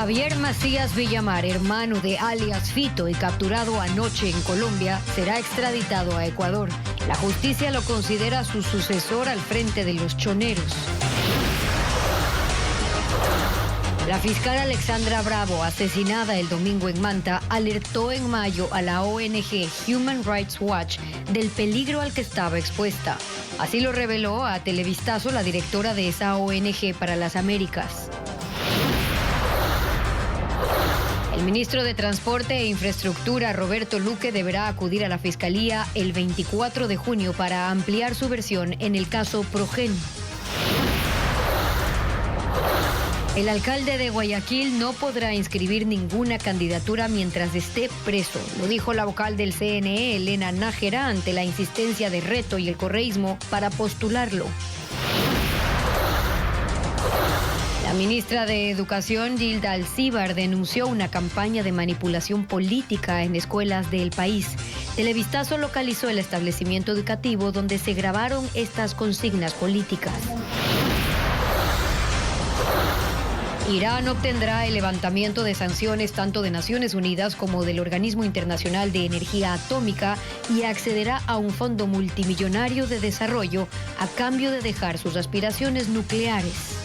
Javier Macías Villamar, hermano de alias Fito y capturado anoche en Colombia, será extraditado a Ecuador. La justicia lo considera su sucesor al frente de los choneros. La fiscal Alexandra Bravo, asesinada el domingo en Manta, alertó en mayo a la ONG Human Rights Watch del peligro al que estaba expuesta. Así lo reveló a Televistazo la directora de esa ONG para las Américas. El ministro de Transporte e Infraestructura, Roberto Luque, deberá acudir a la Fiscalía el 24 de junio para ampliar su versión en el caso Progen. El alcalde de Guayaquil no podrá inscribir ninguna candidatura mientras esté preso. Lo dijo la vocal del CNE, Elena Nájera, ante la insistencia de Reto y el correísmo para postularlo. La ministra de Educación, Gilda Alcíbar, denunció una campaña de manipulación política en escuelas del país. Televistazo localizó el establecimiento educativo donde se grabaron estas consignas políticas. Irán obtendrá el levantamiento de sanciones tanto de Naciones Unidas como del Organismo Internacional de Energía Atómica y accederá a un fondo multimillonario de desarrollo a cambio de dejar sus aspiraciones nucleares.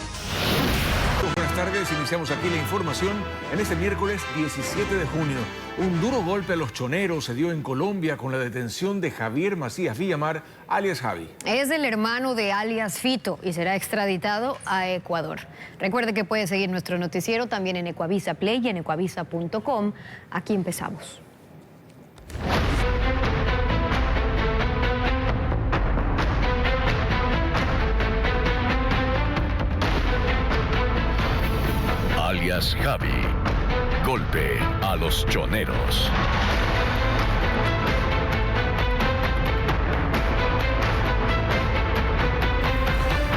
Buenas tardes, iniciamos aquí la información en este miércoles 17 de junio. Un duro golpe a los choneros se dio en Colombia con la detención de Javier Macías Villamar, alias Javi. Es el hermano de alias Fito y será extraditado a Ecuador. Recuerde que puede seguir nuestro noticiero también en Ecuavisa Play y en ecuavisa.com. Aquí empezamos. Alias Javi. Golpe a los choneros.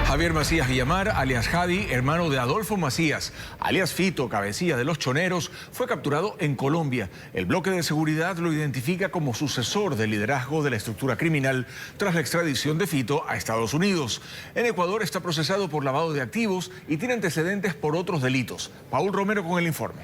Javier Macías Villamar, alias Javi, hermano de Adolfo Macías, alias Fito, cabecilla de los choneros, fue capturado en Colombia. El bloque de seguridad lo identifica como sucesor del liderazgo de la estructura criminal tras la extradición de Fito a Estados Unidos. En Ecuador está procesado por lavado de activos y tiene antecedentes por otros delitos. Paul Romero con el informe.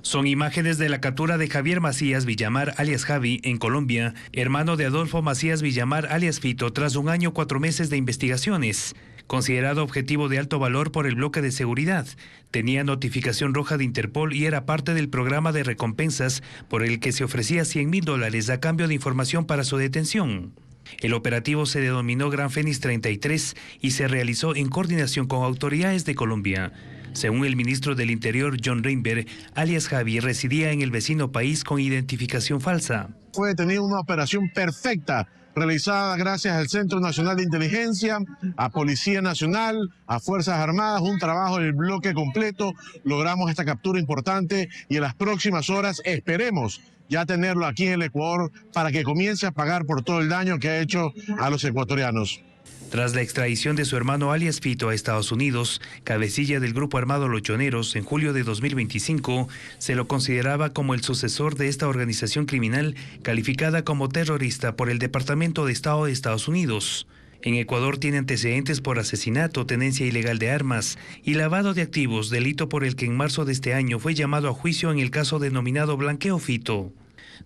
Son imágenes de la captura de Javier Macías Villamar, alias Javi, en Colombia, hermano de Adolfo Macías Villamar, alias Fito, tras 1 año 4 meses de investigaciones. Considerado objetivo de alto valor por el bloque de seguridad, tenía notificación roja de Interpol y era parte del programa de recompensas por el que se ofrecía $100,000 a cambio de información para su detención. El operativo se denominó Gran Fénix 33 y se realizó en coordinación con autoridades de Colombia. Según el ministro del Interior, John Reinberg, alias Javi residía en el vecino país con identificación falsa. Fue detenida una operación perfecta realizada gracias al Centro Nacional de Inteligencia, a Policía Nacional, a Fuerzas Armadas, un trabajo del bloque completo. Logramos esta captura importante y en las próximas horas esperemos ya tenerlo aquí en el Ecuador para que comience a pagar por todo el daño que ha hecho a los ecuatorianos. Tras la extradición de su hermano alias Fito a Estados Unidos, cabecilla del grupo armado Los Choneros, en julio de 2025, se lo consideraba como el sucesor de esta organización criminal calificada como terrorista por el Departamento de Estado de Estados Unidos. En Ecuador tiene antecedentes por asesinato, tenencia ilegal de armas y lavado de activos, delito por el que en marzo de este año fue llamado a juicio en el caso denominado Blanqueo Fito.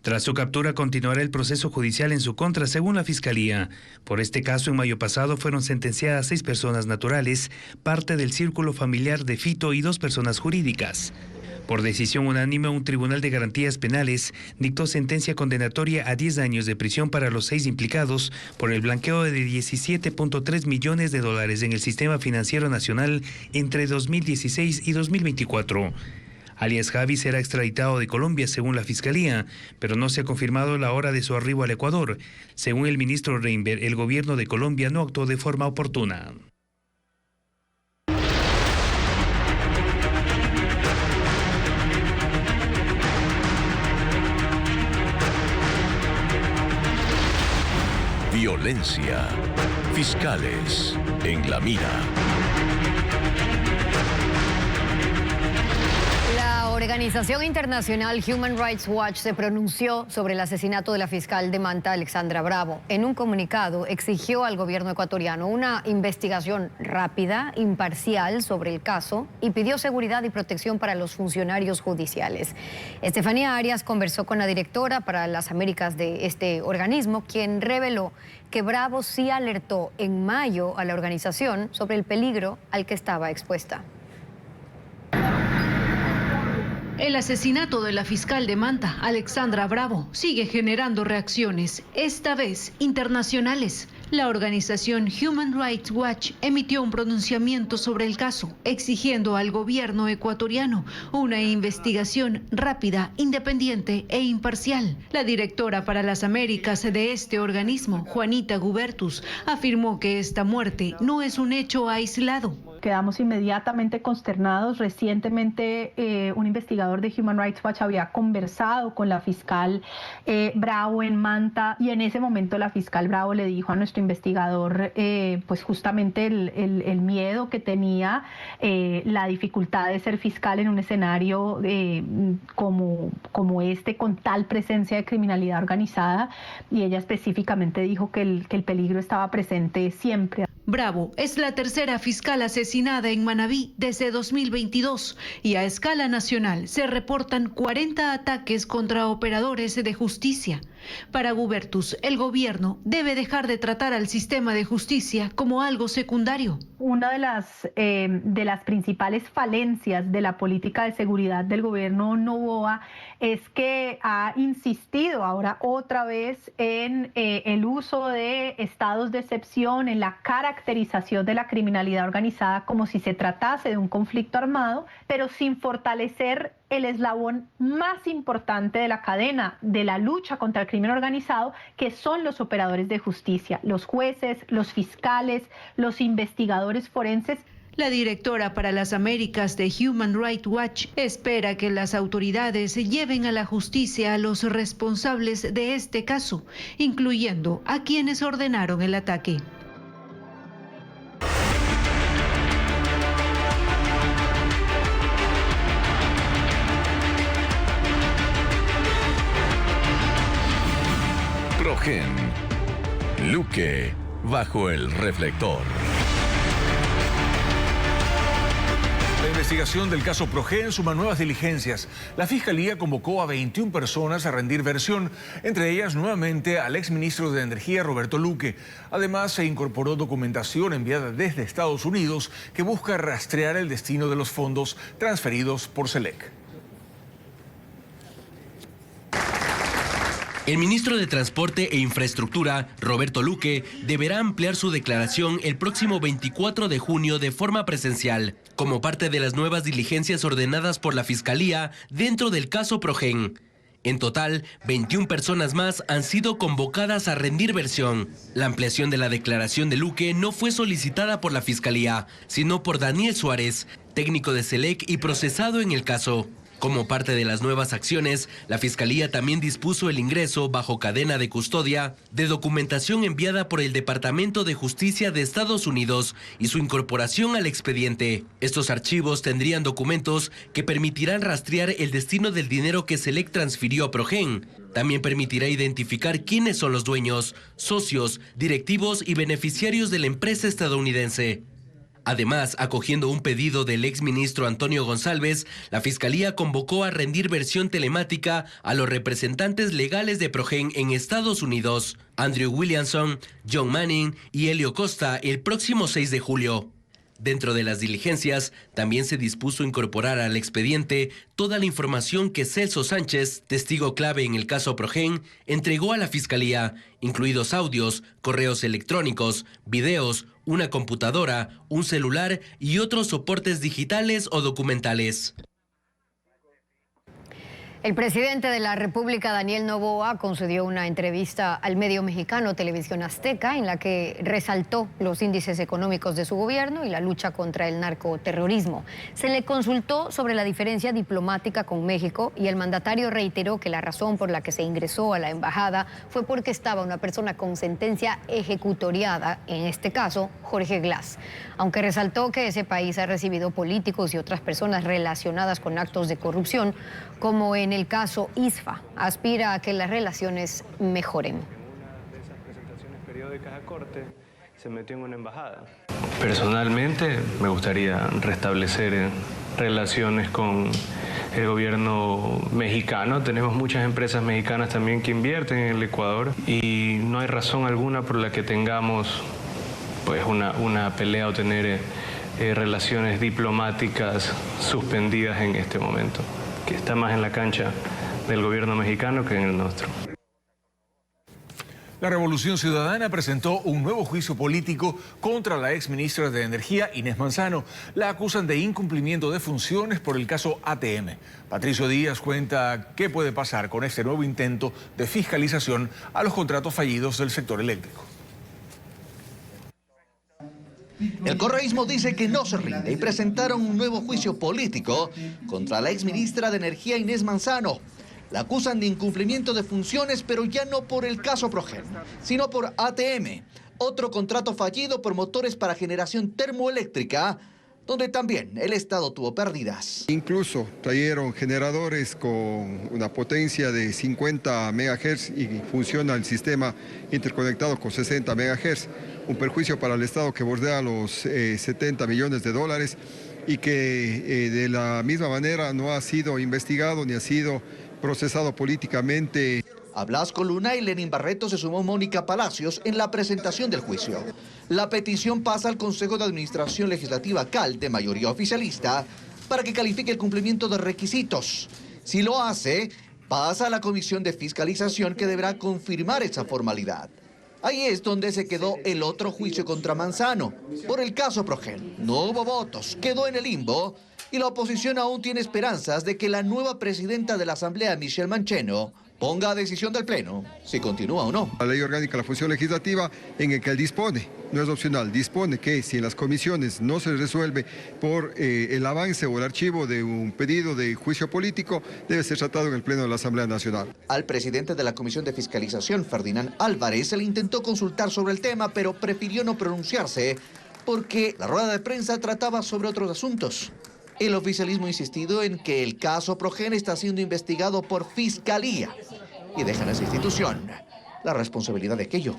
Tras su captura continuará el proceso judicial en su contra, según la Fiscalía. Por este caso, en mayo pasado fueron sentenciadas 6 personas naturales, parte del círculo familiar de Fito y 2 personas jurídicas. Por decisión unánime, un tribunal de garantías penales dictó sentencia condenatoria a 10 años de prisión para los 6 implicados por el blanqueo de $17.3 millones en el sistema financiero nacional entre 2016 y 2024. Alias Javi será extraditado de Colombia según la Fiscalía, pero no se ha confirmado la hora de su arribo al Ecuador. Según el ministro Reinberg, el gobierno de Colombia no actuó de forma oportuna. Violencia. Fiscales en la mira. organización internacional Human Rights Watch se pronunció sobre el asesinato de la fiscal de Manta, Alexandra Bravo. En un comunicado exigió al gobierno ecuatoriano una investigación rápida, imparcial sobre el caso y pidió seguridad y protección para los funcionarios judiciales. Estefanía Arias conversó con la directora para las Américas de este organismo, quien reveló que Bravo sí alertó en mayo a la organización sobre el peligro al que estaba expuesta. El asesinato de la fiscal de Manta, Alexandra Bravo, sigue generando reacciones, esta vez internacionales. La organización Human Rights Watch emitió un pronunciamiento sobre el caso, exigiendo al gobierno ecuatoriano una investigación rápida, independiente e imparcial. La directora para las Américas de este organismo, Juanita Gubertus, afirmó que esta muerte no es un hecho aislado. Quedamos inmediatamente consternados. Recientemente un investigador de Human Rights Watch había conversado con la fiscal Bravo en Manta y en ese momento la fiscal Bravo le dijo a nuestro investigador pues justamente el miedo que tenía, la dificultad de ser fiscal en un escenario como este, con tal presencia de criminalidad organizada, y ella específicamente dijo que el peligro estaba presente siempre. Bravo es la tercera fiscal asesinada en Manabí desde 2022 y a escala nacional se reportan 40 ataques contra operadores de justicia. Para Gubertus, el gobierno debe dejar de tratar al sistema de justicia como algo secundario. Una de las principales falencias de la política de seguridad del gobierno Noboa es que ha insistido ahora otra vez en el uso de estados de excepción, en la caracterización de la criminalidad organizada como si se tratase de un conflicto armado, pero sin fortalecer el eslabón más importante de la cadena de la lucha contra el crimen organizado, que son los operadores de justicia, los jueces, los fiscales, los investigadores forenses. La directora para las Américas de Human Rights Watch espera que las autoridades lleven a la justicia a los responsables de este caso, incluyendo a quienes ordenaron el ataque. Progen. Luque bajo el reflector. La investigación del caso Progen suma nuevas diligencias. La Fiscalía convocó a 21 personas a rendir versión, entre ellas nuevamente al exministro de Energía Roberto Luque. Además, se incorporó documentación enviada desde Estados Unidos que busca rastrear el destino de los fondos transferidos por SELEC. El ministro de Transporte e Infraestructura, Roberto Luque, deberá ampliar su declaración el próximo 24 de junio de forma presencial, como parte de las nuevas diligencias ordenadas por la Fiscalía dentro del caso Progen. En total, 21 personas más han sido convocadas a rendir versión. La ampliación de la declaración de Luque no fue solicitada por la Fiscalía, sino por Daniel Suárez, técnico de SELEC y procesado en el caso. Como parte de las nuevas acciones, la Fiscalía también dispuso el ingreso bajo cadena de custodia de documentación enviada por el Departamento de Justicia de Estados Unidos y su incorporación al expediente. Estos archivos tendrían documentos que permitirán rastrear el destino del dinero que SELEC transfirió a Progen. También permitirá identificar quiénes son los dueños, socios, directivos y beneficiarios de la empresa estadounidense. Además, acogiendo un pedido del exministro Antonio González, la Fiscalía convocó a rendir versión telemática a los representantes legales de Progen en Estados Unidos, Andrew Williamson, John Manning y Helio Costa, el próximo 6 de julio. Dentro de las diligencias, también se dispuso incorporar al expediente toda la información que Celso Sánchez, testigo clave en el caso Progen, entregó a la Fiscalía, incluidos audios, correos electrónicos, videos, una computadora, un celular y otros soportes digitales o documentales. El presidente de la República, Daniel Noboa, concedió una entrevista al medio mexicano Televisión Azteca en la que resaltó los índices económicos de su gobierno y la lucha contra el narcoterrorismo. Se le consultó sobre la diferencia diplomática con México y el mandatario reiteró que la razón por la que se ingresó a la embajada fue porque estaba una persona con sentencia ejecutoriada, en este caso Jorge Glass. Aunque resaltó que ese país ha recibido políticos y otras personas relacionadas con actos de corrupción, como en el caso ISFA, aspira a que las relaciones mejoren. Una de esas presentaciones periódicas a corte se metió en una embajada. Personalmente me gustaría restablecer relaciones con el gobierno mexicano. Tenemos muchas empresas mexicanas también que invierten en el Ecuador y no hay razón alguna por la que tengamos pues una pelea o tener relaciones diplomáticas suspendidas en este momento, que está más en la cancha del gobierno mexicano que en el nuestro. La Revolución Ciudadana presentó un nuevo juicio político contra la exministra de Energía, Inés Manzano. La acusan de incumplimiento de funciones por el caso ATM. Patricio Díaz cuenta qué puede pasar con este nuevo intento de fiscalización a los contratos fallidos del sector eléctrico. El correísmo dice que no se rinde y presentaron un nuevo juicio político contra la exministra de Energía Inés Manzano. La acusan de incumplimiento de funciones, pero ya no por el caso Progen, sino por ATM, otro contrato fallido por motores para generación termoeléctrica, donde también el Estado tuvo pérdidas. Incluso trajeron generadores con una potencia de 50 MHz y funciona el sistema interconectado con 60 MHz. Un perjuicio para el Estado que bordea los 70 millones de dólares y que de la misma manera no ha sido investigado ni ha sido procesado políticamente. A Blasco Luna y Lenín Barreto se sumó Mónica Palacios en la presentación del juicio. La petición pasa al Consejo de Administración Legislativa CAL de mayoría oficialista para que califique el cumplimiento de requisitos. Si lo hace, pasa a la Comisión de Fiscalización que deberá confirmar esa formalidad. Ahí es donde se quedó el otro juicio contra Manzano, por el caso Progen. No hubo votos, quedó en el limbo y la oposición aún tiene esperanzas de que la nueva presidenta de la Asamblea, Michelle Mancheno, ponga a decisión del Pleno si continúa o no. La ley orgánica de la función legislativa en el que él dispone, no es opcional, dispone que si en las comisiones no se resuelve por el avance o el archivo de un pedido de juicio político, debe ser tratado en el Pleno de la Asamblea Nacional. Al presidente de la Comisión de Fiscalización, Ferdinand Álvarez, se le intentó consultar sobre el tema, pero prefirió no pronunciarse porque la rueda de prensa trataba sobre otros asuntos. El oficialismo ha insistido en que el caso Progen está siendo investigado por Fiscalía y dejan a esa institución la responsabilidad de aquello.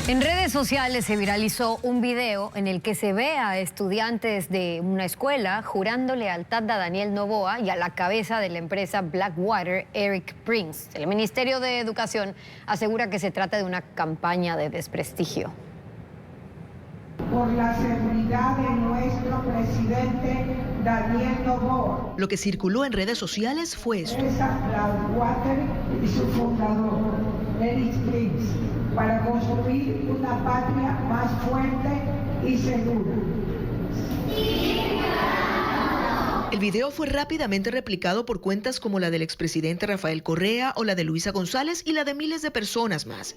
En redes sociales se viralizó un video en el que se ve a estudiantes de una escuela jurando lealtad a Daniel Noboa y a la cabeza de la empresa Blackwater, Eric Prince. El Ministerio de Educación asegura que se trata de una campaña de desprestigio. Por la seguridad de nuestro presidente Daniel Noboa. Lo que circuló en redes sociales fue esto. Blackwater y su fundador, Eric Prince, para construir una patria más fuerte y segura. El video fue rápidamente replicado por cuentas como la del expresidente Rafael Correa o la de Luisa González y la de miles de personas más.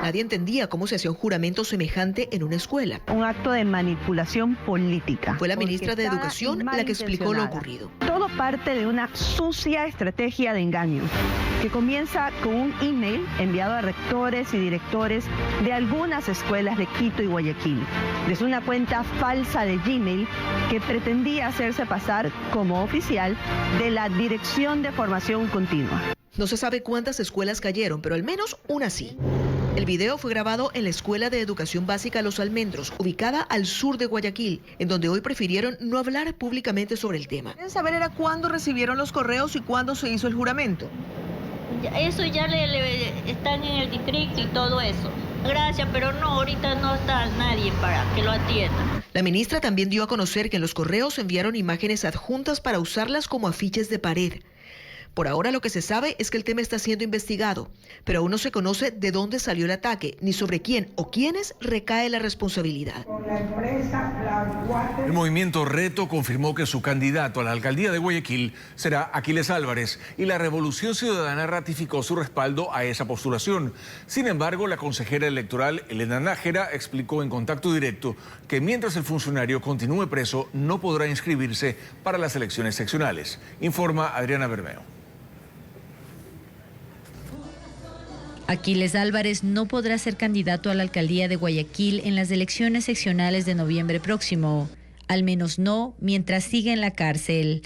Nadie entendía cómo se hacía un juramento semejante en una escuela. Un acto de manipulación política. Fue la ministra de Educación la que explicó lo ocurrido. Todo parte de una sucia estrategia de engaño que comienza con un email enviado a rectores y directores de algunas escuelas de Quito y Guayaquil, desde una cuenta falsa de Gmail que pretendía hacerse pasar como oficial de la Dirección de Formación Continua. No se sabe cuántas escuelas cayeron, pero al menos una sí. El video fue grabado en la Escuela de Educación Básica Los Almendros, ubicada al sur de Guayaquil, en donde hoy prefirieron no hablar públicamente sobre el tema. ¿Quieren saber era cuándo recibieron los correos y cuándo se hizo el juramento? Eso ya están en el distrito y todo eso. Gracias, pero no, ahorita no está nadie para que lo atienda. La ministra también dio a conocer que en los correos enviaron imágenes adjuntas para usarlas como afiches de pared. Por ahora lo que se sabe es que el tema está siendo investigado, pero aún no se conoce de dónde salió el ataque, ni sobre quién o quiénes recae la responsabilidad. El movimiento Reto confirmó que su candidato a la alcaldía de Guayaquil será Aquiles Álvarez y la Revolución Ciudadana ratificó su respaldo a esa postulación. Sin embargo, la consejera electoral Elena Nájera explicó en Contacto Directo que mientras el funcionario continúe preso no podrá inscribirse para las elecciones seccionales. Informa Adriana Bermeo. Aquiles Álvarez no podrá ser candidato a la alcaldía de Guayaquil en las elecciones seccionales de noviembre próximo, al menos no mientras siga en la cárcel.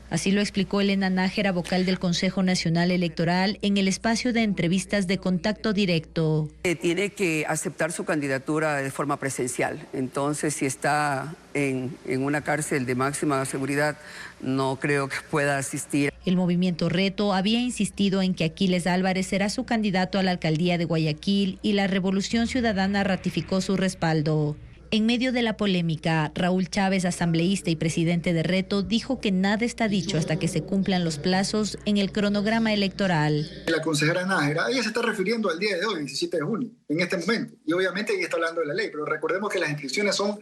Así lo explicó Elena Nájera, vocal del Consejo Nacional Electoral, en el espacio de entrevistas de Contacto Directo. Tiene que aceptar su candidatura de forma presencial. Entonces, si está en una cárcel de máxima seguridad, no creo que pueda asistir. El movimiento Reto había insistido en que Aquiles Álvarez será su candidato a la alcaldía de Guayaquil y la Revolución Ciudadana ratificó su respaldo. En medio de la polémica, Raúl Chávez, asambleísta y presidente de Reto, dijo que nada está dicho hasta que se cumplan los plazos en el cronograma electoral. La consejera Nájera, ella se está refiriendo al día de hoy, 17 de junio, en este momento. Y obviamente ella está hablando de la ley, pero recordemos que las inscripciones son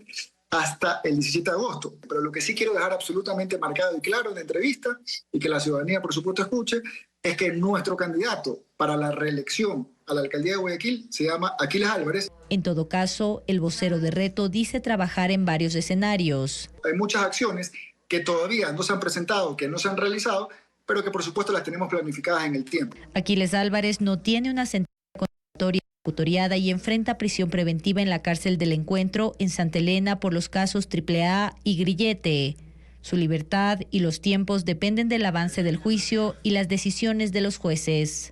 hasta el 17 de agosto. Pero lo que sí quiero dejar absolutamente marcado y claro en la entrevista, y que la ciudadanía por supuesto escuche, es que nuestro candidato para la reelección a la alcaldía de Guayaquil se llama Aquiles Álvarez. En todo caso, el vocero de Reto dice trabajar en varios escenarios. Hay muchas acciones que todavía no se han presentado, que no se han realizado, pero que por supuesto las tenemos planificadas en el tiempo. Aquiles Álvarez no tiene una sentencia condenatoria ejecutoriada y enfrenta prisión preventiva en la cárcel del Encuentro en Santa Elena por los casos AAA y Grillete. Su libertad y los tiempos dependen del avance del juicio y las decisiones de los jueces.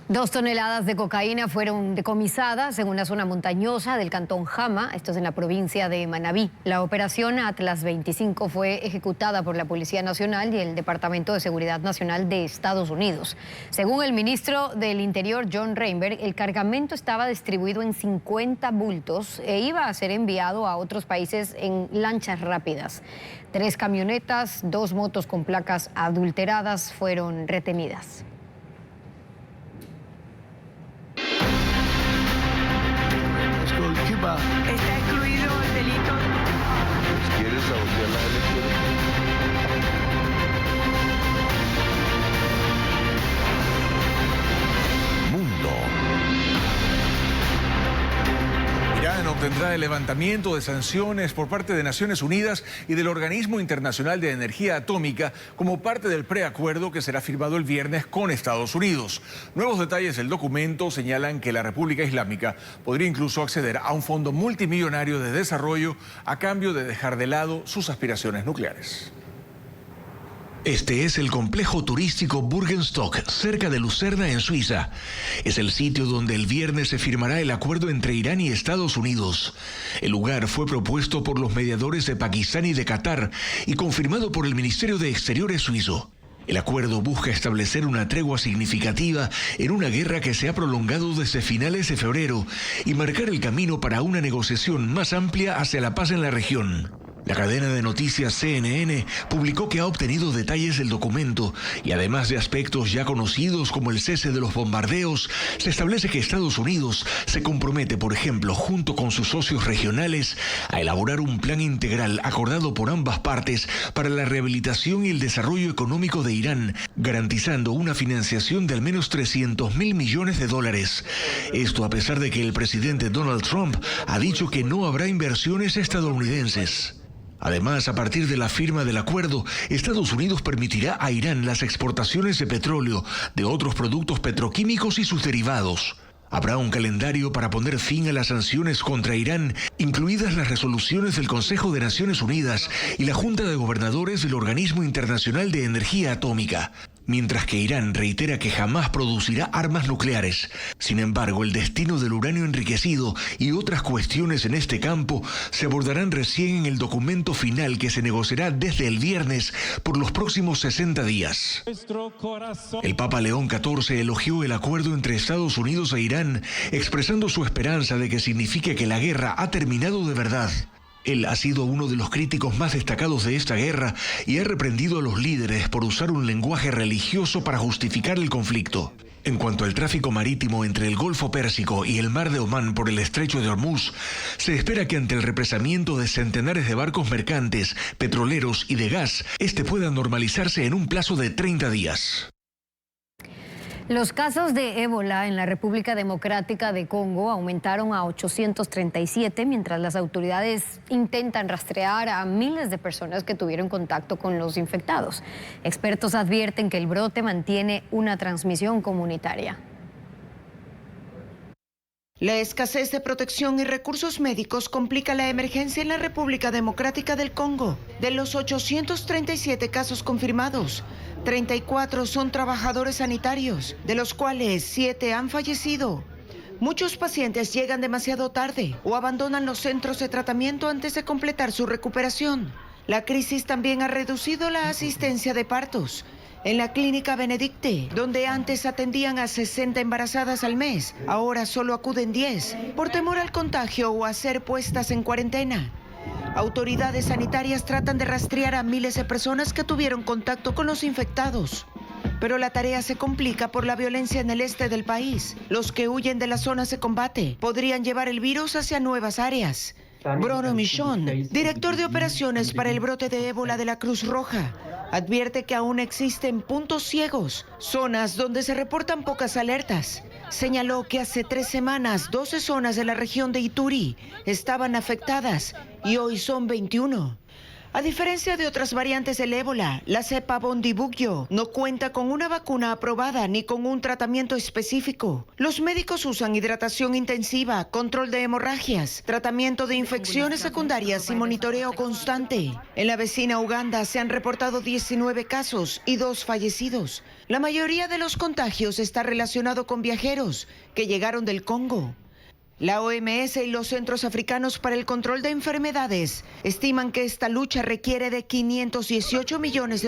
2 toneladas de cocaína fueron decomisadas en una zona montañosa del cantón Jama, esto es en la provincia de Manabí. La operación Atlas 25 fue ejecutada por la Policía Nacional y el Departamento de Seguridad Nacional de Estados Unidos. Según el ministro del Interior, John Reinberg, el cargamento estaba distribuido en 50 bultos e iba a ser enviado a otros países en lanchas rápidas. 3 camionetas, 2 motos con placas adulteradas fueron retenidas. Está excluido el delito. ¿Quieres sabotear las elecciones? Mundo. Irán obtendrá el levantamiento de sanciones por parte de Naciones Unidas y del Organismo Internacional de Energía Atómica como parte del preacuerdo que será firmado el viernes con Estados Unidos. Nuevos detalles del documento señalan que la República Islámica podría incluso acceder a un fondo multimillonario de desarrollo a cambio de dejar de lado sus aspiraciones nucleares. Este es el complejo turístico Burgenstock, cerca de Lucerna, en Suiza. Es el sitio donde el viernes se firmará el acuerdo entre Irán y Estados Unidos. El lugar fue propuesto por los mediadores de Pakistán y de Qatar y confirmado por el Ministerio de Exteriores suizo. El acuerdo busca establecer una tregua significativa en una guerra que se ha prolongado desde finales de febrero y marcar el camino para una negociación más amplia hacia la paz en la región. La cadena de noticias CNN publicó que ha obtenido detalles del documento y además de aspectos ya conocidos como el cese de los bombardeos, se establece que Estados Unidos se compromete, por ejemplo, junto con sus socios regionales, a elaborar un plan integral acordado por ambas partes para la rehabilitación y el desarrollo económico de Irán, garantizando una financiación de al menos $300.000 millones. Esto a pesar de que el presidente Donald Trump ha dicho que no habrá inversiones estadounidenses. Además, a partir de la firma del acuerdo, Estados Unidos permitirá a Irán las exportaciones de petróleo, de otros productos petroquímicos y sus derivados. Habrá un calendario para poner fin a las sanciones contra Irán, incluidas las resoluciones del Consejo de Naciones Unidas y la Junta de Gobernadores del Organismo Internacional de Energía Atómica. Mientras que Irán reitera que jamás producirá armas nucleares. Sin embargo, el destino del uranio enriquecido y otras cuestiones en este campo se abordarán recién en el documento final que se negociará desde el viernes por los próximos 60 días. El Papa León XIV elogió el acuerdo entre Estados Unidos e Irán, expresando su esperanza de que signifique que la guerra ha terminado de verdad. Él ha sido uno de los críticos más destacados de esta guerra y ha reprendido a los líderes por usar un lenguaje religioso para justificar el conflicto. En cuanto al tráfico marítimo entre el Golfo Pérsico y el Mar de Omán por el Estrecho de Hormuz, se espera que ante el represamiento de centenares de barcos mercantes, petroleros y de gas, este pueda normalizarse en un plazo de 30 días. Los casos de ébola en la República Democrática de Congo aumentaron a 837, mientras las autoridades intentan rastrear a miles de personas que tuvieron contacto con los infectados. Expertos advierten que el brote mantiene una transmisión comunitaria. La escasez de protección y recursos médicos complica la emergencia en la República Democrática del Congo. De los 837 casos confirmados, 34 son trabajadores sanitarios, de los cuales 7 han fallecido. Muchos pacientes llegan demasiado tarde o abandonan los centros de tratamiento antes de completar su recuperación. La crisis también ha reducido la asistencia de partos. En la clínica Benedicte, donde antes atendían a 60 embarazadas al mes, ahora solo acuden 10, por temor al contagio o a ser puestas en cuarentena. Autoridades sanitarias tratan de rastrear a miles de personas que tuvieron contacto con los infectados. Pero la tarea se complica por la violencia en el este del país. Los que huyen de las zonas de combate podrían llevar el virus hacia nuevas áreas. Bruno Michon, director de operaciones para el brote de ébola de la Cruz Roja, advierte que aún existen puntos ciegos, zonas donde se reportan pocas alertas. Señaló que hace 3 semanas 12 zonas de la región de Ituri estaban afectadas y hoy son 21. A diferencia de otras variantes del ébola, la cepa Bundibugyo no cuenta con una vacuna aprobada ni con un tratamiento específico. Los médicos usan hidratación intensiva, control de hemorragias, tratamiento de infecciones secundarias y monitoreo constante. En la vecina Uganda se han reportado 19 casos y 2 fallecidos. La mayoría de los contagios está relacionado con viajeros que llegaron del Congo. La OMS y los Centros Africanos para el Control de Enfermedades estiman que esta lucha requiere de $518 millones.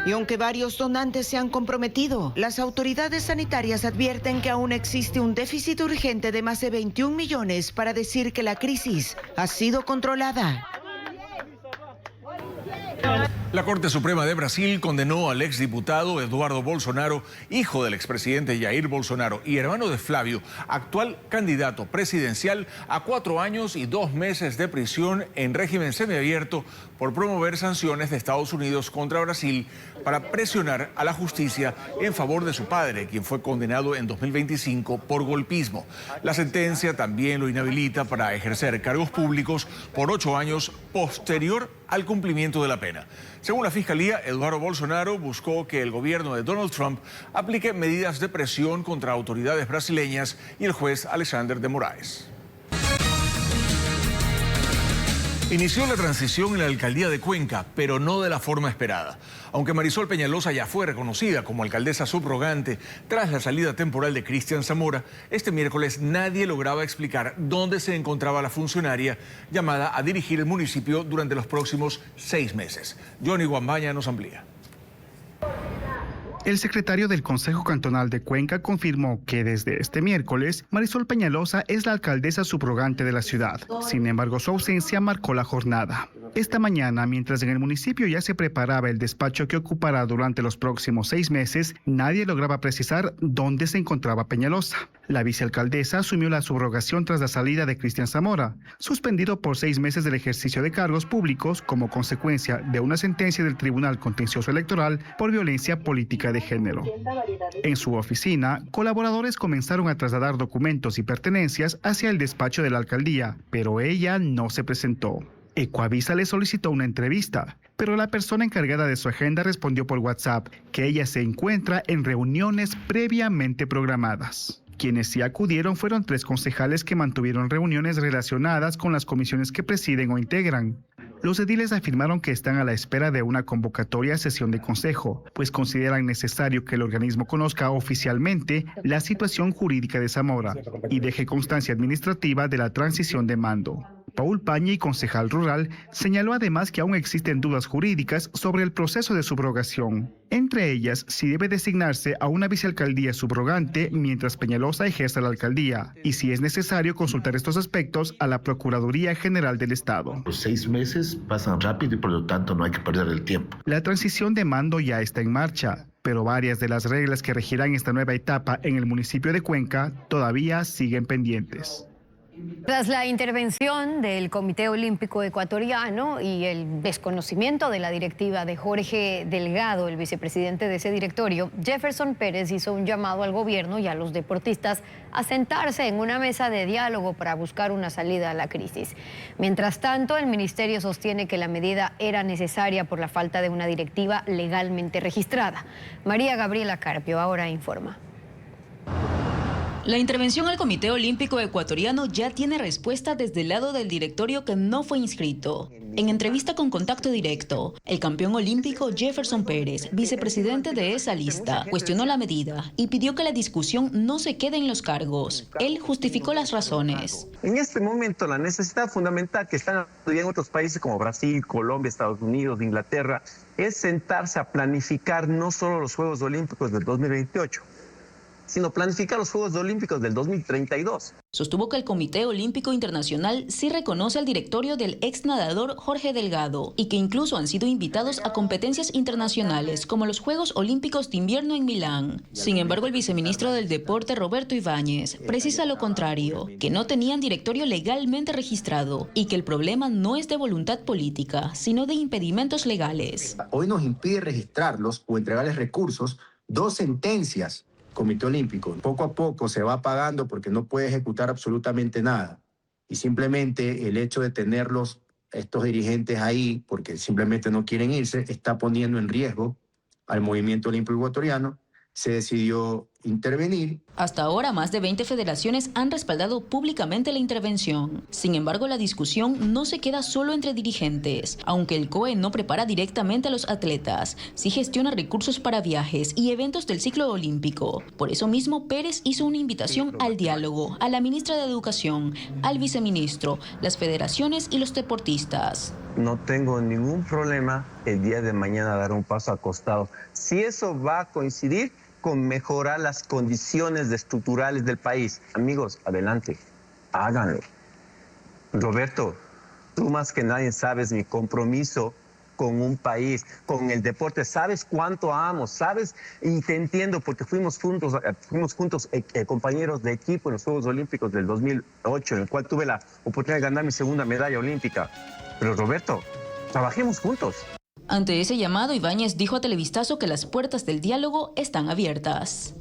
Y aunque varios donantes se han comprometido, las autoridades sanitarias advierten que aún existe un déficit urgente de más de 21 millones para decir que la crisis ha sido controlada. La Corte Suprema de Brasil condenó al exdiputado Eduardo Bolsonaro, hijo del expresidente Jair Bolsonaro y hermano de Flávio, actual candidato presidencial, a 4 años y 2 meses de prisión en régimen semiabierto por promover sanciones de Estados Unidos contra Brasil para presionar a la justicia en favor de su padre, quien fue condenado en 2025 por golpismo. La sentencia también lo inhabilita para ejercer cargos públicos por 8 años posterior al cumplimiento de la pena. Según la Fiscalía, Eduardo Bolsonaro buscó que el gobierno de Donald Trump aplique medidas de presión contra autoridades brasileñas y el juez Alexander de Moraes. Inició la transición en la alcaldía de Cuenca, pero no de la forma esperada. Aunque Marisol Peñalosa ya fue reconocida como alcaldesa subrogante tras la salida temporal de Cristian Zamora, este miércoles nadie lograba explicar dónde se encontraba la funcionaria llamada a dirigir el municipio durante los próximos 6 meses. Johnny Guambaña nos amplía. El secretario del Consejo Cantonal de Cuenca confirmó que desde este miércoles Marisol Peñalosa es la alcaldesa subrogante de la ciudad. Sin embargo, su ausencia marcó la jornada. Esta mañana, mientras en el municipio ya se preparaba el despacho que ocupará durante los próximos 6 meses, nadie lograba precisar dónde se encontraba Peñalosa. La vicealcaldesa asumió la subrogación tras la salida de Cristian Zamora, suspendido por 6 meses del ejercicio de cargos públicos como consecuencia de una sentencia del Tribunal Contencioso Electoral por violencia política de género. En su oficina, colaboradores comenzaron a trasladar documentos y pertenencias hacia el despacho de la alcaldía, pero ella no se presentó. Ecuavisa le solicitó una entrevista, pero la persona encargada de su agenda respondió por WhatsApp que ella se encuentra en reuniones previamente programadas. Quienes sí acudieron fueron 3 concejales que mantuvieron reuniones relacionadas con las comisiones que presiden o integran. Los ediles afirmaron que están a la espera de una convocatoria a sesión de consejo, pues consideran necesario que el organismo conozca oficialmente la situación jurídica de Zamora y deje constancia administrativa de la transición de mando. Paul Pañi, concejal rural, señaló además que aún existen dudas jurídicas sobre el proceso de subrogación. Entre ellas, si debe designarse a una vicealcaldía subrogante mientras Peñalosa ejerza la alcaldía, y si es necesario consultar estos aspectos a la Procuraduría General del Estado. Los 6 meses pasan rápido y por lo tanto no hay que perder el tiempo. La transición de mando ya está en marcha, pero varias de las reglas que regirán esta nueva etapa en el municipio de Cuenca todavía siguen pendientes. Tras la intervención del Comité Olímpico Ecuatoriano y el desconocimiento de la directiva de Jorge Delgado, el vicepresidente de ese directorio, Jefferson Pérez hizo un llamado al gobierno y a los deportistas a sentarse en una mesa de diálogo para buscar una salida a la crisis. Mientras tanto, el ministerio sostiene que la medida era necesaria por la falta de una directiva legalmente registrada. María Gabriela Carpio ahora informa. La intervención al Comité Olímpico Ecuatoriano ya tiene respuesta desde el lado del directorio que no fue inscrito. En entrevista con Contacto Directo, el campeón olímpico Jefferson Pérez, vicepresidente de esa lista, cuestionó la medida y pidió que la discusión no se quede en los cargos. Él justificó las razones. En este momento, la necesidad fundamental que están en otros países como Brasil, Colombia, Estados Unidos, Inglaterra, es sentarse a planificar no solo los Juegos Olímpicos del 2028, sino planificar los Juegos Olímpicos del 2032. Sostuvo que el Comité Olímpico Internacional sí reconoce al directorio del ex nadador Jorge Delgado y que incluso han sido invitados a competencias internacionales como los Juegos Olímpicos de Invierno en Milán. Sin embargo, el viceministro del Deporte, Roberto Ibáñez, precisa lo contrario, que no tenían directorio legalmente registrado y que el problema no es de voluntad política, sino de impedimentos legales. Hoy nos impide registrarlos o entregarles recursos 2 sentencias. Comité Olímpico. Poco a poco se va pagando porque no puede ejecutar absolutamente nada. Y simplemente el hecho de tenerlos, estos dirigentes ahí, porque simplemente no quieren irse, está poniendo en riesgo al movimiento olímpico ecuatoriano. Se decidió intervenir. Hasta ahora, más de 20 federaciones han respaldado públicamente la intervención. Sin embargo, la discusión no se queda solo entre dirigentes. Aunque el COE no prepara directamente a los atletas, sí gestiona recursos para viajes y eventos del ciclo olímpico. Por eso mismo, Pérez hizo una invitación al diálogo a la ministra de Educación, al viceministro, las federaciones y los deportistas. No tengo ningún problema el día de mañana dar un paso al costado. Si eso va a coincidir con mejorar las condiciones estructurales del país. Amigos, adelante, háganlo. Roberto, tú más que nadie sabes mi compromiso con un país, con el deporte. Sabes cuánto amo, sabes, y te entiendo porque fuimos juntos compañeros de equipo en los Juegos Olímpicos del 2008, en el cual tuve la oportunidad de ganar mi segunda medalla olímpica. Pero Roberto, trabajemos juntos. Ante ese llamado, Ibáñez dijo a Televistazo que las puertas del diálogo están abiertas.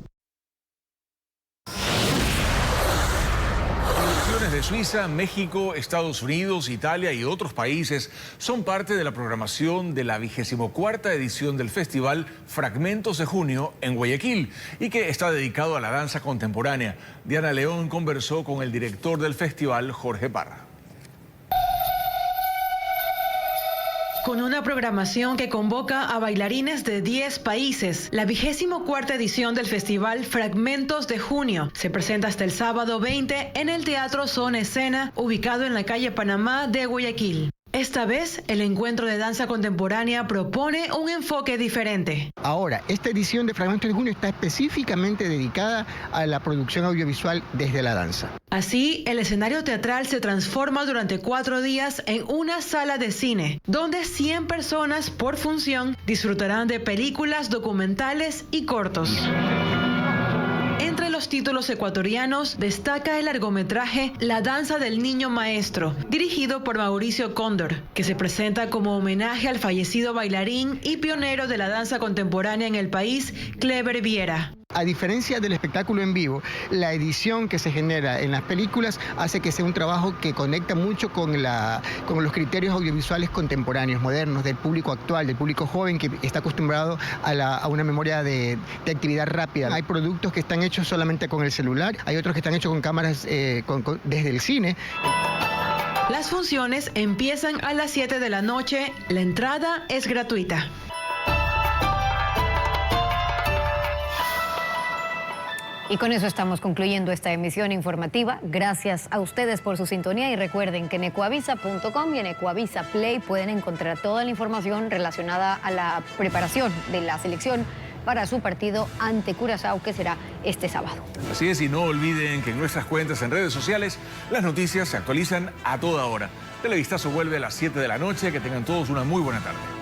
Producciones de Suiza, México, Estados Unidos, Italia y otros países son parte de la programación de la 24ª edición del festival Fragmentos de Junio en Guayaquil y que está dedicado a la danza contemporánea. Diana León conversó con el director del festival, Jorge Parra. Con una programación que convoca a bailarines de 10 países, la 24ª edición del festival Fragmentos de Junio se presenta hasta el sábado 20 en el Teatro Son Escena, ubicado en la calle Panamá de Guayaquil. Esta vez, el encuentro de danza contemporánea propone un enfoque diferente. Ahora, esta edición de Fragmentos de Junio está específicamente dedicada a la producción audiovisual desde la danza. Así, el escenario teatral se transforma durante 4 días en una sala de cine, donde 100 personas por función disfrutarán de películas, documentales y cortos. Entre los títulos ecuatorianos destaca el largometraje La danza del niño maestro, dirigido por Mauricio Cóndor, que se presenta como homenaje al fallecido bailarín y pionero de la danza contemporánea en el país, Clever Viera. A diferencia del espectáculo en vivo, la edición que se genera en las películas hace que sea un trabajo que conecta mucho con los criterios audiovisuales contemporáneos, modernos, del público actual, del público joven que está acostumbrado a una memoria de actividad rápida. Hay productos que están hechos solamente con el celular, hay otros que están hechos con cámaras desde el cine. Las funciones empiezan a las 7 de la noche, la entrada es gratuita. Y con eso estamos concluyendo esta emisión informativa. Gracias a ustedes por su sintonía y recuerden que en ecuavisa.com y en Ecuavisa Play pueden encontrar toda la información relacionada a la preparación de la selección para su partido ante Curazao, que será este sábado. Así es, y no olviden que en nuestras cuentas en redes sociales las noticias se actualizan a toda hora. Televistazo vuelve a las 7 de la noche. Que tengan todos una muy buena tarde.